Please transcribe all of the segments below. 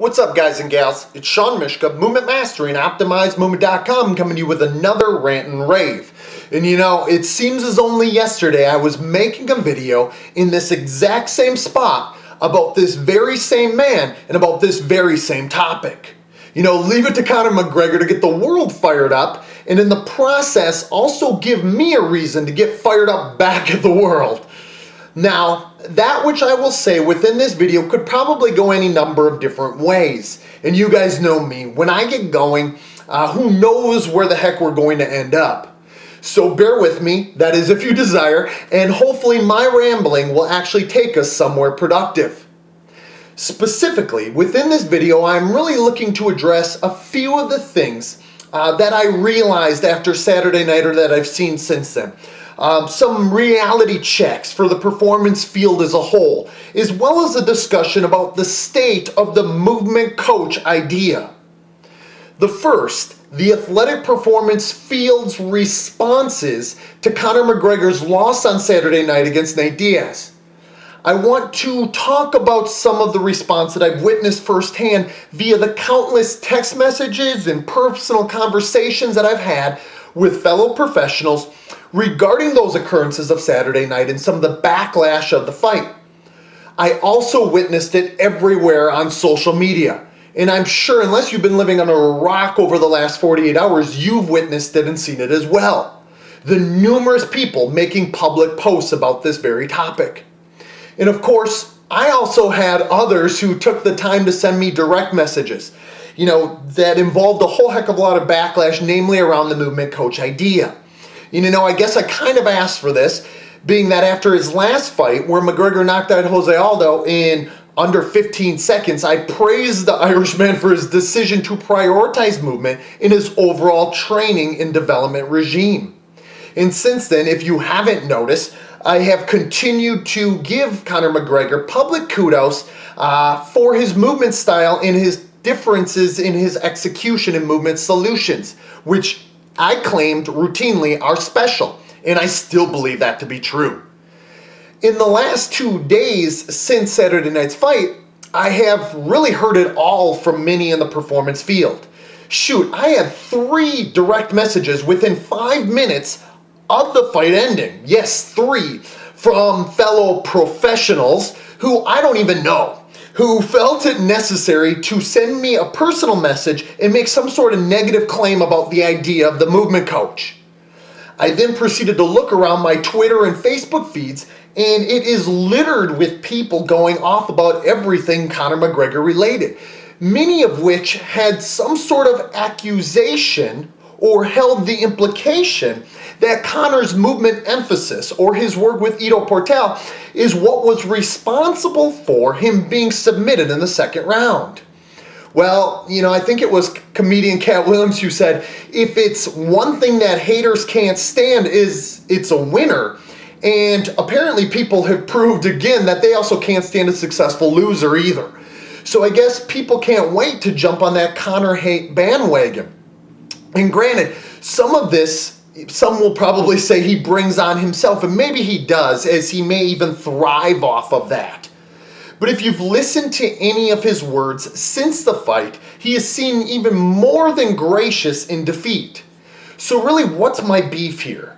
What's up, guys and gals? It's Sean Mishka, Movement Mastery and OptimizeMovement.com, coming to you with another rant and rave. And it seems as only yesterday I was making a video in this exact same spot about this very same man and about this very same topic. Leave it to Conor McGregor to get the world fired up, and in the process also give me a reason to get fired up back at the world. Now, that which I will say within this video could probably go any number of different ways. And you guys know me, when I get going, who knows where the heck we're going to end up. So bear with me, that is if you desire, and hopefully my rambling will actually take us somewhere productive. Specifically, within this video, I'm really looking to address a few of the things that I realized after Saturday night or that I've seen since then. Some reality checks for the performance field as a whole, as well as a discussion about the state of the movement coach idea. The first, the athletic performance field's responses to Conor McGregor's loss on Saturday night against Nate Diaz. I want to talk about some of the response that I've witnessed firsthand via the countless text messages and personal conversations that I've had with fellow professionals regarding those occurrences of Saturday night and some of the backlash of the fight. I also witnessed it everywhere on social media. And I'm sure unless you've been living under a rock over the last 48 hours, you've witnessed it and seen it as well. The numerous people making public posts about this very topic. And of course, I also had others who took the time to send me direct messages, that involved a whole heck of a lot of backlash, namely around the movement coach idea. I guess I kind of asked for this, being that after his last fight, where McGregor knocked out Jose Aldo in under 15 seconds, I praised the Irishman for his decision to prioritize movement in his overall training and development regime. And since then, if you haven't noticed, I have continued to give Conor McGregor public kudos for his movement style and his differences in his execution and movement solutions, which I claimed routinely are special, and I still believe that to be true. In the last 2 days since Saturday night's fight, I have really heard it all from many in the performance field. Shoot, I had 3 direct messages within 5 minutes of the fight ending. Yes, 3 from fellow professionals who I don't even know, who felt it necessary to send me a personal message and make some sort of negative claim about the idea of the movement coach. I then proceeded to look around my Twitter and Facebook feeds, and it is littered with people going off about everything Conor McGregor related, many of which had some sort of accusation or held the implication that Conor's movement emphasis or his work with Ido Portal is what was responsible for him being submitted in the second round. Well, I think it was comedian Cat Williams who said, if it's one thing that haters can't stand is it's a winner. And apparently people have proved again that they also can't stand a successful loser either. So I guess people can't wait to jump on that Conor hate bandwagon. And granted, some of this, some will probably say he brings on himself, and maybe he does, as he may even thrive off of that. But if you've listened to any of his words since the fight, he has seemed even more than gracious in defeat. So really, what's my beef here?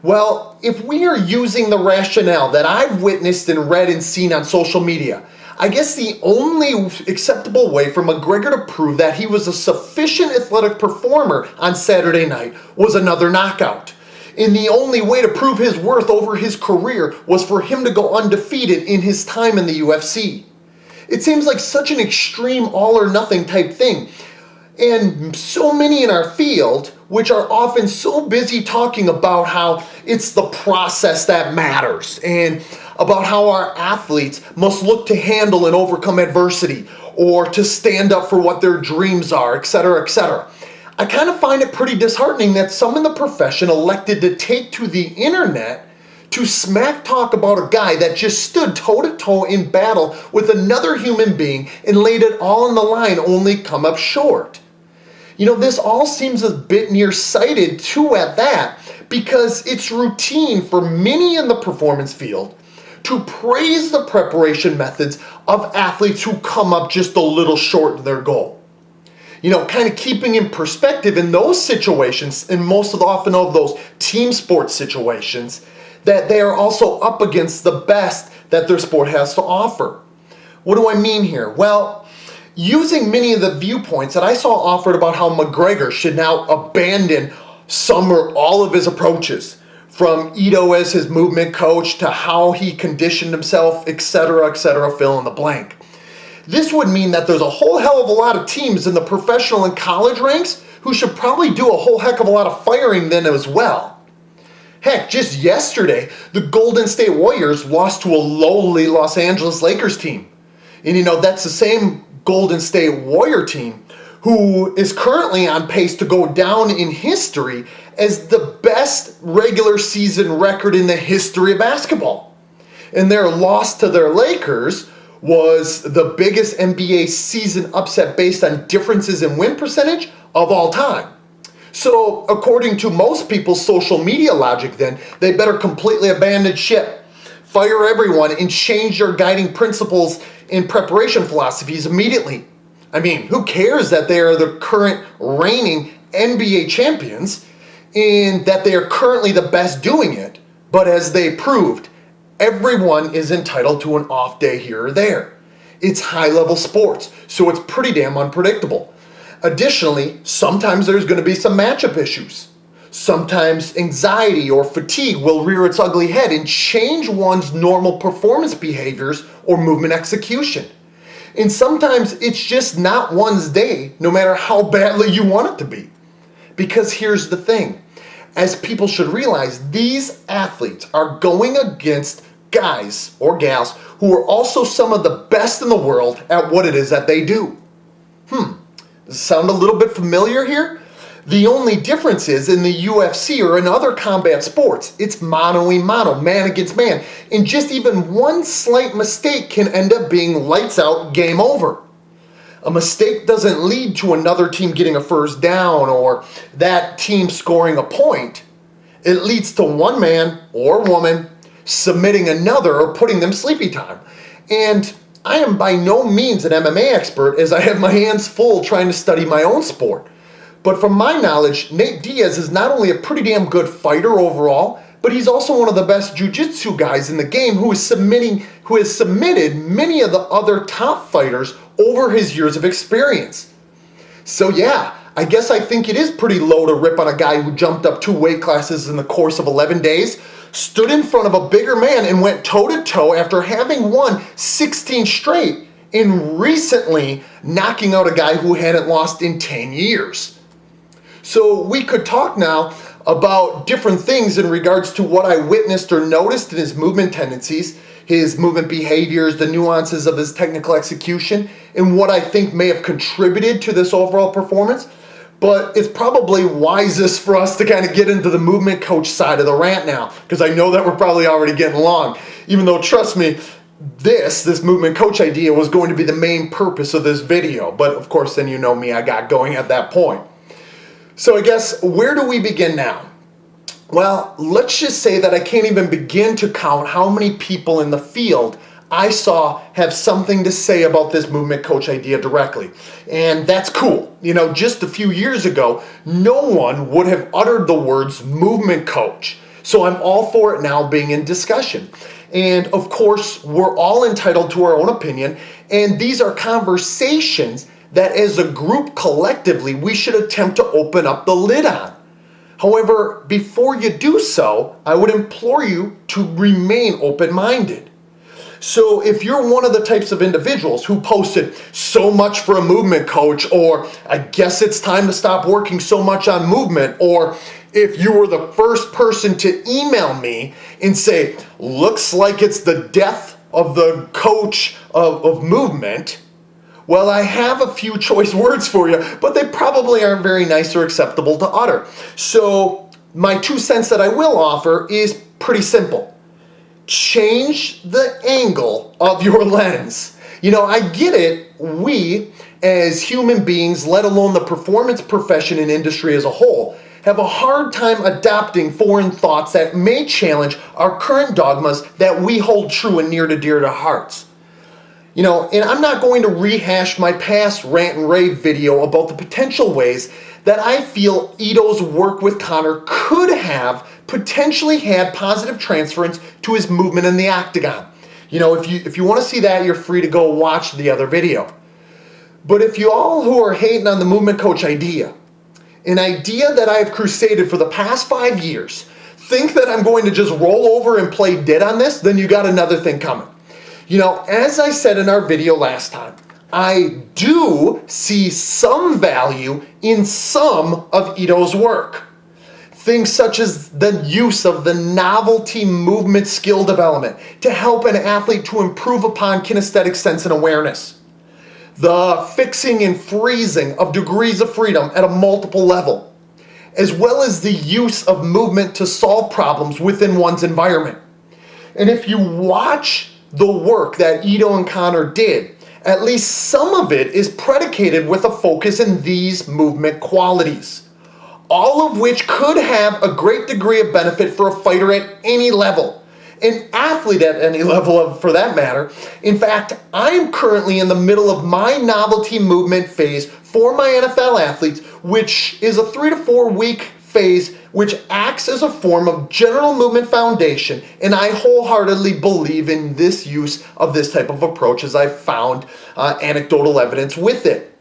Well, if we are using the rationale that I've witnessed and read and seen on social media, I guess the only acceptable way for McGregor to prove that he was a sufficient athletic performer on Saturday night was another knockout. And the only way to prove his worth over his career was for him to go undefeated in his time in the UFC. It seems like such an extreme all or nothing type thing. And so many in our field, which are often so busy talking about how it's the process that matters and about how our athletes must look to handle and overcome adversity or to stand up for what their dreams are, etc., etc. I kind of find it pretty disheartening that some in the profession elected to take to the internet to smack talk about a guy that just stood toe-to-toe in battle with another human being and laid it all on the line, only come up short. This all seems a bit nearsighted too at that, because it's routine for many in the performance field to praise the preparation methods of athletes who come up just a little short of their goal. Kind of keeping in perspective in those situations, and often of those team sports situations, that they are also up against the best that their sport has to offer. What do I mean here? Well, using many of the viewpoints that I saw offered about how McGregor should now abandon some or all of his approaches, from Ito as his movement coach to how he conditioned himself, etc., fill in the blank. This would mean that there's a whole hell of a lot of teams in the professional and college ranks who should probably do a whole heck of a lot of firing then as well. Heck, just yesterday, the Golden State Warriors lost to a lowly Los Angeles Lakers team. And that's the same Golden State Warrior team who is currently on pace to go down in history as the best regular season record in the history of basketball. And their loss to their Lakers was the biggest NBA season upset based on differences in win percentage of all time. So, according to most people's social media logic then, they better completely abandon ship, fire everyone, and change their guiding principles and preparation philosophies immediately. I mean, who cares that they are the current reigning NBA champions and that they are currently the best doing it? But as they proved, everyone is entitled to an off day here or there. It's high-level sports, so it's pretty damn unpredictable. Additionally, sometimes there's going to be some matchup issues. Sometimes anxiety or fatigue will rear its ugly head and change one's normal performance behaviors or movement execution. And sometimes it's just not one's day, no matter how badly you want it to be. Because here's the thing. As people should realize, these athletes are going against guys or gals who are also some of the best in the world at what it is that they do. Does it sound a little bit familiar here? The only difference is in the UFC or in other combat sports, it's mano-a-mano, man against man. And just even one slight mistake can end up being lights out, game over. A mistake doesn't lead to another team getting a first down or that team scoring a point. It leads to one man or woman submitting another or putting them sleepy time. And I am by no means an MMA expert, as I have my hands full trying to study my own sport. But from my knowledge, Nate Diaz is not only a pretty damn good fighter overall, but he's also one of the best jiu-jitsu guys in the game who has submitted many of the other top fighters over his years of experience. So yeah, I guess I think it is pretty low to rip on a guy who jumped up 2 weight classes in the course of 11 days, stood in front of a bigger man and went toe-to-toe after having won 16 straight and recently knocking out a guy who hadn't lost in 10 years. So we could talk now about different things in regards to what I witnessed or noticed in his movement tendencies, his movement behaviors, the nuances of his technical execution, and what I think may have contributed to this overall performance. But it's probably wisest for us to kind of get into the movement coach side of the rant now, because I know that we're probably already getting long, even though, trust me, this movement coach idea was going to be the main purpose of this video. But of course, then you know me, I got going at that point. So I guess, where do we begin now? Well, let's just say that I can't even begin to count how many people in the field I saw have something to say about this movement coach idea directly. And that's cool. Just a few years ago, no one would have uttered the words movement coach. So I'm all for it now being in discussion. And of course, we're all entitled to our own opinion. And these are conversations that as a group collectively, we should attempt to open up the lid on. However, before you do so, I would implore you to remain open-minded. So if you're one of the types of individuals who posted so much for a movement coach, or I guess it's time to stop working so much on movement, or if you were the first person to email me and say, looks like it's the death of the coach of movement, well, I have a few choice words for you, but they probably aren't very nice or acceptable to utter. So my 2 cents that I will offer is pretty simple. Change the angle of your lens. I get it. We, as human beings, let alone the performance profession and industry as a whole, have a hard time adopting foreign thoughts that may challenge our current dogmas that we hold true and near to dear to hearts. And I'm not going to rehash my past rant and rave video about the potential ways that I feel Ito's work with Conor could have potentially had positive transference to his movement in the octagon. If you want to see that, you're free to go watch the other video. But if you all who are hating on the movement coach idea, an idea that I've crusaded for the past 5 years, think that I'm going to just roll over and play dead on this, then you got another thing coming. As I said in our video last time, I do see some value in some of Ito's work. Things such as the use of the novelty movement skill development to help an athlete to improve upon kinesthetic sense and awareness. The fixing and freezing of degrees of freedom at a multiple level, as well as the use of movement to solve problems within one's environment. And if you watch the work that Ito and Conor did, at least some of it is predicated with a focus in these movement qualities, all of which could have a great degree of benefit for a fighter at any level, an athlete at any level for that matter. In fact, I'm currently in the middle of my novelty movement phase for my NFL athletes, which is a 3 to 4 week phase which acts as a form of general movement foundation, and I wholeheartedly believe in this use of this type of approach as I've found anecdotal evidence with it.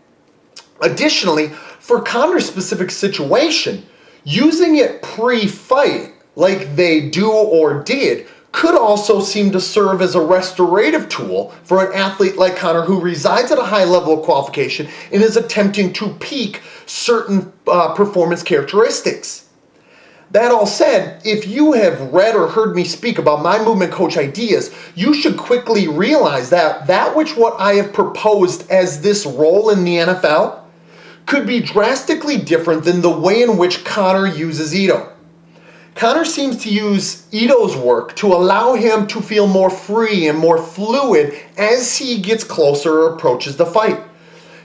Additionally, for Conor's specific situation, using it pre-fight like they do or did could also seem to serve as a restorative tool for an athlete like Conor who resides at a high level of qualification and is attempting to peak certain performance characteristics. That all said, if you have read or heard me speak about my movement coach ideas, you should quickly realize that what I have proposed as this role in the NFL could be drastically different than the way in which Conor uses Ito. Conor seems to use Ito's work to allow him to feel more free and more fluid as he gets closer or approaches the fight,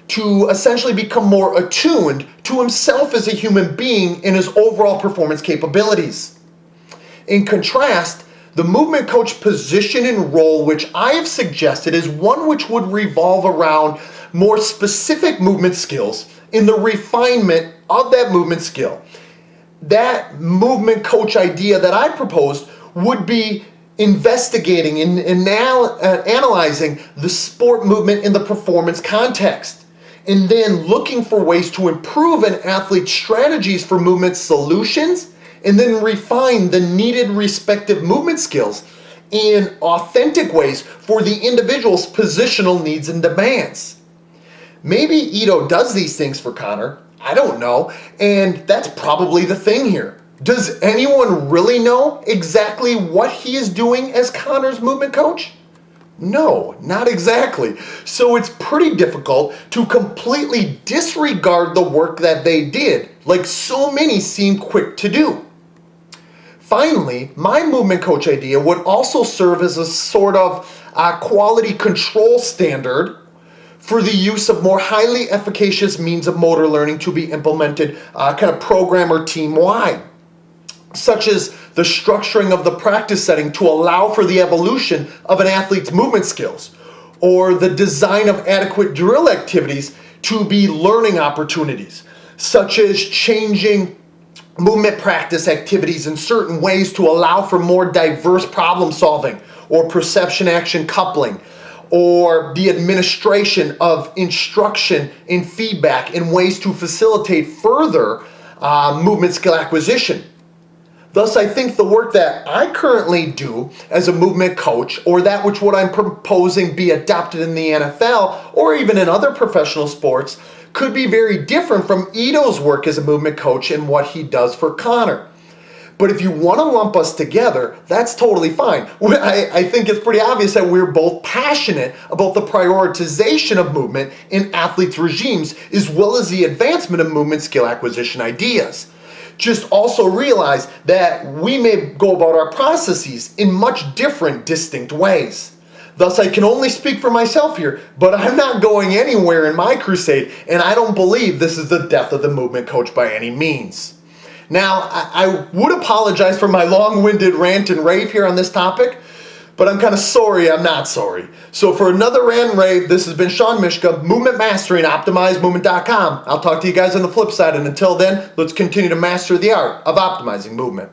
to essentially become more attuned to himself as a human being and his overall performance capabilities. In contrast, the movement coach position and role which I have suggested is one which would revolve around more specific movement skills in the refinement of that movement skill. That movement coach idea that I proposed would be investigating and analyzing the sport movement in the performance context, and then looking for ways to improve an athlete's strategies for movement solutions, and then refine the needed respective movement skills in authentic ways for the individual's positional needs and demands. Maybe Ito does these things for Conor, I don't know, and that's probably the thing here. Does anyone really know exactly what he is doing as Conor's movement coach? No, not exactly. So it's pretty difficult to completely disregard the work that they did, like so many seem quick to do. Finally, my movement coach idea would also serve as a sort of quality control standard for the use of more highly efficacious means of motor learning to be implemented kind of program or team-wide, such as the structuring of the practice setting to allow for the evolution of an athlete's movement skills, or the design of adequate drill activities to be learning opportunities, such as changing movement practice activities in certain ways to allow for more diverse problem solving or perception action coupling, or the administration of instruction and feedback in ways to facilitate further movement skill acquisition. Thus, I think the work that I currently do as a movement coach, or that which what I'm proposing be adopted in the NFL or even in other professional sports, could be very different from Ito's work as a movement coach and what he does for Conor. But if you want to lump us together, that's totally fine. I think it's pretty obvious that we're both passionate about the prioritization of movement in athletes' regimes, as well as the advancement of movement skill acquisition ideas. Just also realize that we may go about our processes in much different, distinct ways. Thus, I can only speak for myself here, but I'm not going anywhere in my crusade, and I don't believe this is the death of the movement coach by any means. Now, I would apologize for my long-winded rant and rave here on this topic, but I'm kind of sorry I'm not sorry. So for another rant and rave, this has been Sean Mishka, Movement Mastery and OptimizeMovement.com. I'll talk to you guys on the flip side, and until then, let's continue to master the art of optimizing movement.